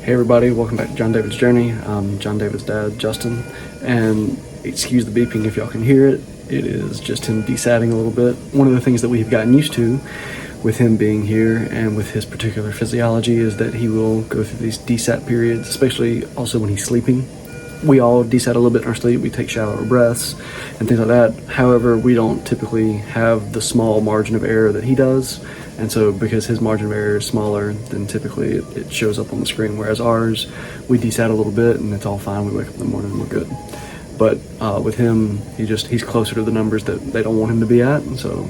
Hey everybody, welcome back to Jon David's Journey. I'm Jon David's dad, Justin, and excuse the beeping if y'all can hear it. It is just him desatting a little bit. One of the things that we have gotten used to with him being here and with his particular physiology is that he will go through these desat periods, especially also when he's sleeping. We all desat a little bit in our sleep. We take shallower breaths and things like that. However, we don't typically have the small margin of error that he does. And so because his margin of error is smaller, then typically it shows up on the screen. Whereas ours, we desat a little bit and it's all fine. We wake up in the morning and we're good. But with him, he's closer to the numbers that they don't want him to be at. And so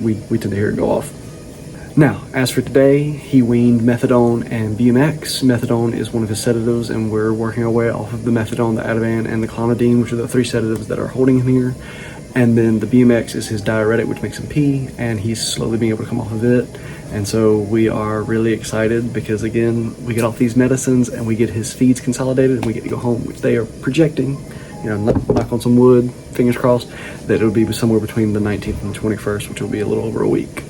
we tend to hear it go off. Now, as for today, he weaned methadone and BMX. Methadone is one of his sedatives, and we're working our way off of the methadone, the Ativan, and the clonidine, which are the three sedatives that are holding him here. And then the BMX is his diuretic, which makes him pee, and he's slowly being able to come off of it. And so we are really excited because, again, we get off these medicines and we get his feeds consolidated and we get to go home, which they are projecting, knock on some wood, fingers crossed, that it'll be somewhere between the 19th and the 21st, which will be a little over a week.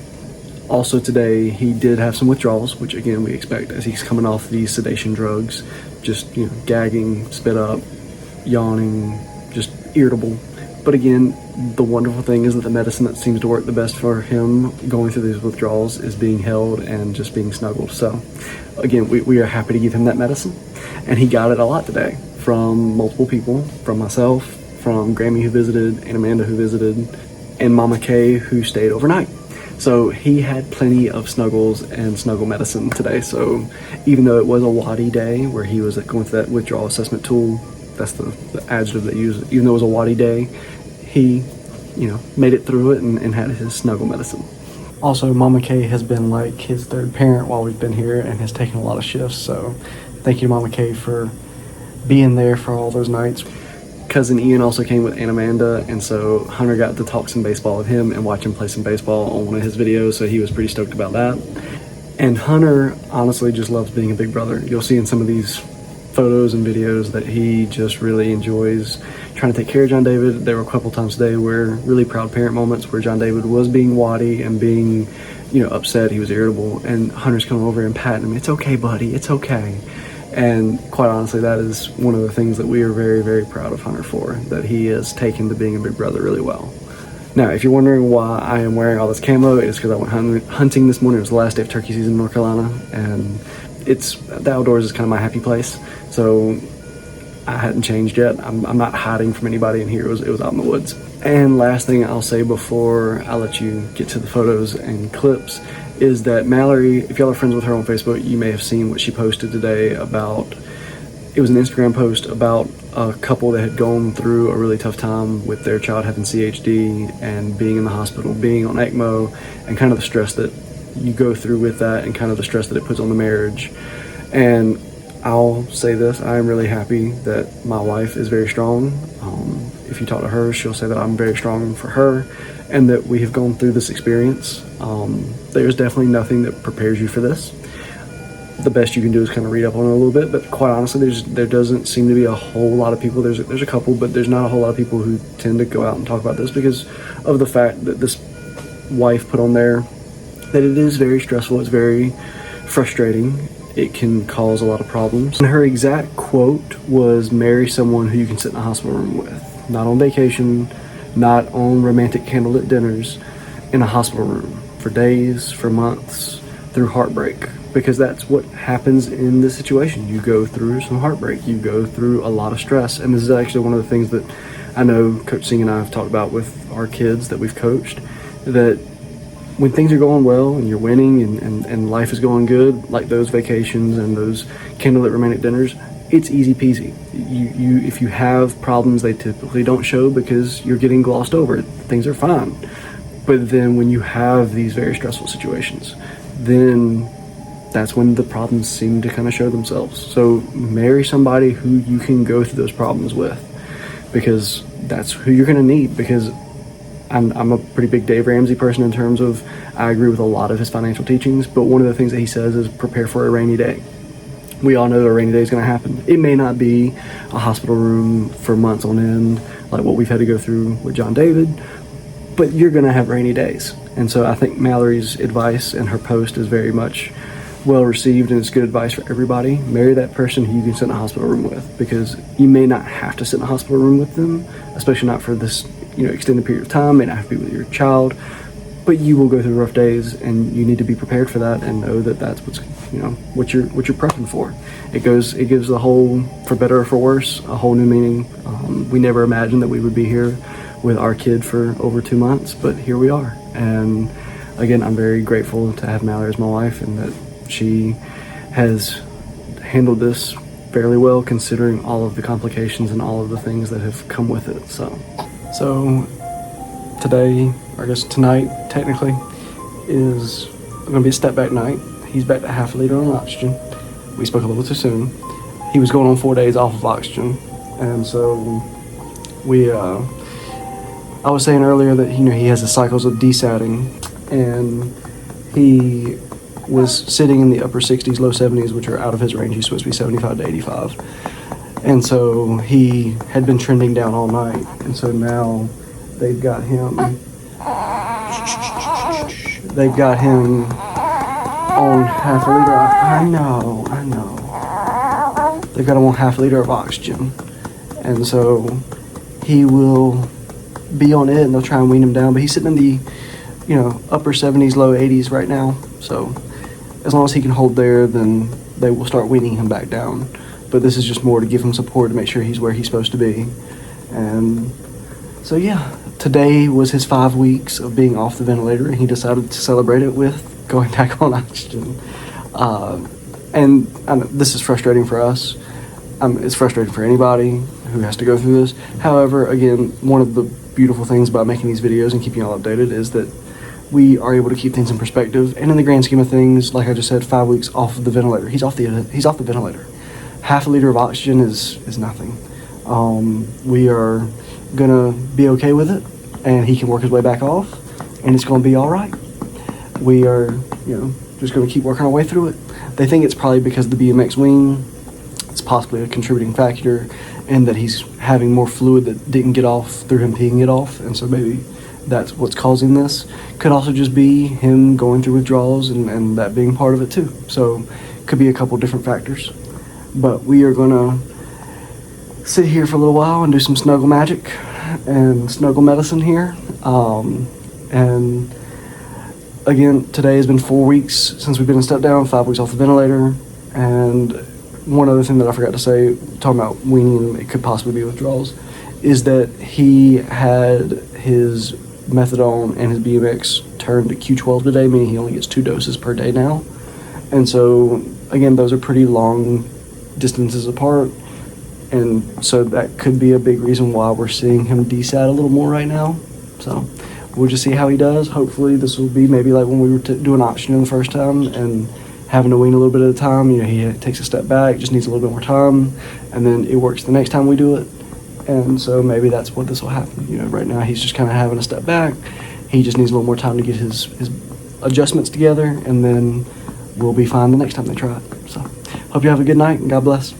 Also today, he did have some withdrawals, which again, we expect as he's coming off these sedation drugs, just, gagging, spit up, yawning, just irritable. But again, the wonderful thing is that the medicine that seems to work the best for him going through these withdrawals is being held and just being snuggled. So again, we are happy to give him that medicine. And he got it a lot today from multiple people, from myself, from Grammy who visited, Aunt Amanda who visited, and Mama Kay who stayed overnight. So he had plenty of snuggles and snuggle medicine today. So even though it was a waddy day where he was going through that withdrawal assessment tool, that's the adjective they use, even though it was a waddy day, he, made it through it and had his snuggle medicine. Also, Mama Kay has been like his third parent while we've been here and has taken a lot of shifts. So thank you, Mama Kay, for being there for all those nights. Cousin Ian also came with Aunt Amanda, and so Hunter got to talk some baseball with him and watch him play some baseball on one of his videos, so he was pretty stoked about that. And Hunter honestly just loves being a big brother. You'll see in some of these photos and videos that he just really enjoys trying to take care of Jon David. There were a couple times today where really proud parent moments where Jon David was being waddy and being, upset. He was irritable, and Hunter's coming over and patting him. "It's okay, buddy. It's okay." And quite honestly, that is one of the things that we are very, very proud of Hunter for, that he has taken to being a big brother really well. Now, if you're wondering why I am wearing all this camo, it's because I went hunting this morning. It was the last day of turkey season in North Carolina, and the outdoors is kind of my happy place. So I hadn't changed yet. I'm not hiding from anybody in here. It was out in the woods. And last thing I'll say before I let you get to the photos and clips is that Mallory, if y'all are friends with her on Facebook, you may have seen what she posted today about, it was an Instagram post about a couple that had gone through a really tough time with their child having CHD and being in the hospital, being on ECMO, and kind of the stress that you go through with that and kind of the stress that it puts on the marriage. And I'll say this, I am really happy that my wife is very strong. If you talk to her, she'll say that I'm very strong for her and that we have gone through this experience. There's definitely nothing that prepares you for this. The best you can do is kind of read up on it a little bit, but quite honestly, there doesn't seem to be a whole lot of people. There's a couple, but there's not a whole lot of people who tend to go out and talk about this because of the fact that this wife put on there that it is very stressful, it's very frustrating, it can cause a lot of problems. And her exact quote was, "Marry someone who you can sit in a hospital room with." Not on vacation, not on romantic candlelit dinners, in a hospital room for days, for months, through heartbreak. Because that's what happens in this situation. You go through some heartbreak, you go through a lot of stress. And this is actually one of the things that I know Coach Singh and I have talked about with our kids that we've coached, that when things are going well and you're winning and life is going good, like those vacations and those candlelit romantic dinners, it's easy peasy. If you have problems, they typically don't show because you're getting glossed over. Things are fine. But then when you have these very stressful situations, then that's when the problems seem to kind of show themselves. So marry somebody who you can go through those problems with, because that's who you're going to need. Because I'm a pretty big Dave Ramsey person in terms of I agree with a lot of his financial teachings, but one of the things that he says is prepare for a rainy day. We all know a rainy day is going to happen. It may not be a hospital room for months on end, like what we've had to go through with Jon David, but you're going to have rainy days. And so I think Mallory's advice and her post is very much well received and it's good advice for everybody. Marry that person who you can sit in a hospital room with, because you may not have to sit in a hospital room with them, especially not for this extended period of time. May not have to be with your child, but you will go through rough days, and you need to be prepared for that and know that that's what you're prepping for. It gives the whole, for better or for worse, a whole new meaning. We never imagined that we would be here with our kid for over 2 months, but here we are. And again, I'm very grateful to have Mallory as my wife, and that she has handled this fairly well, considering all of the complications and all of the things that have come with it. So today, or I guess tonight technically, is going to be a step back night. He's back to half a liter on oxygen. We spoke a little too soon. He was going on 4 days off of oxygen, and so I was saying earlier that he has the cycles of desatting, and he was sitting in the upper 60s, low 70s, which are out of his range. He's supposed to be 75 to 85. And so he had been trending down all night. And so now they've got him on half a liter. I know. They've got him on half a liter of oxygen. And so he will be on it, and they'll try and wean him down. But he's sitting in the upper 70s, low 80s right now. So as long as he can hold there, then they will start weaning him back down. But this is just more to give him support, to make sure he's where he's supposed to be. And so yeah, today was his 5 weeks of being off the ventilator, and he decided to celebrate it with going back on oxygen. And this is frustrating for us. It's frustrating for anybody who has to go through this. However, again, one of the beautiful things about making these videos and keeping you all updated is that we are able to keep things in perspective. And in the grand scheme of things, like I just said, 5 weeks off of the ventilator. He's off the ventilator. Half a liter of oxygen is nothing. We are gonna be okay with it, and he can work his way back off, and it's gonna be all right. We are, just gonna keep working our way through it. They think it's probably because of the BMX wean. It's possibly a contributing factor, and that he's having more fluid that didn't get off through him peeing it off, and so maybe that's what's causing this. Could also just be him going through withdrawals and that being part of it too. So could be a couple different factors. But we are gonna sit here for a little while and do some snuggle magic and snuggle medicine here. And again, today has been 4 weeks since we've been in step down, 5 weeks off the ventilator. And one other thing that I forgot to say, talking about weaning, it could possibly be withdrawals, is that he had his methadone and his BMX turned to Q12 today, meaning he only gets 2 doses per day now. And so, again, those are pretty long distances apart. And so that could be a big reason why we're seeing him desat a little more right now. So we'll just see how he does. Hopefully this will be maybe like when we were doing oxygen the first time and having to wean a little bit at a time. He takes a step back, just needs a little bit more time, and then it works the next time we do it. And so maybe that's what this will happen. Right now he's just kind of having a step back. He just needs a little more time to get his adjustments together, and then we'll be fine the next time they try it. So hope you have a good night, and God bless.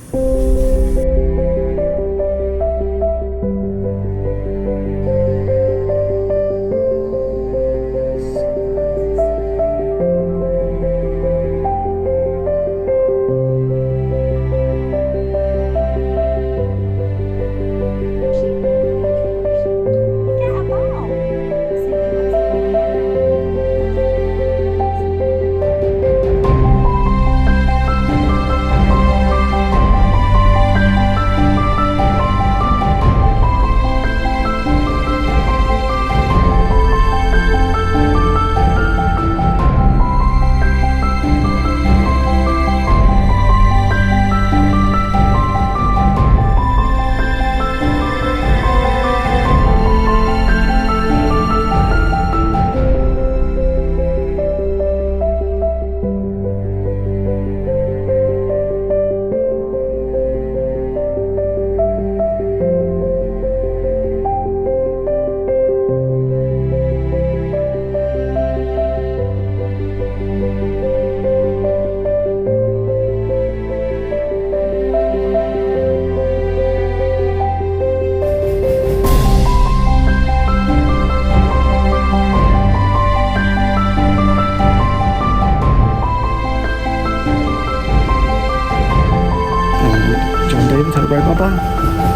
everybody. Bye-bye.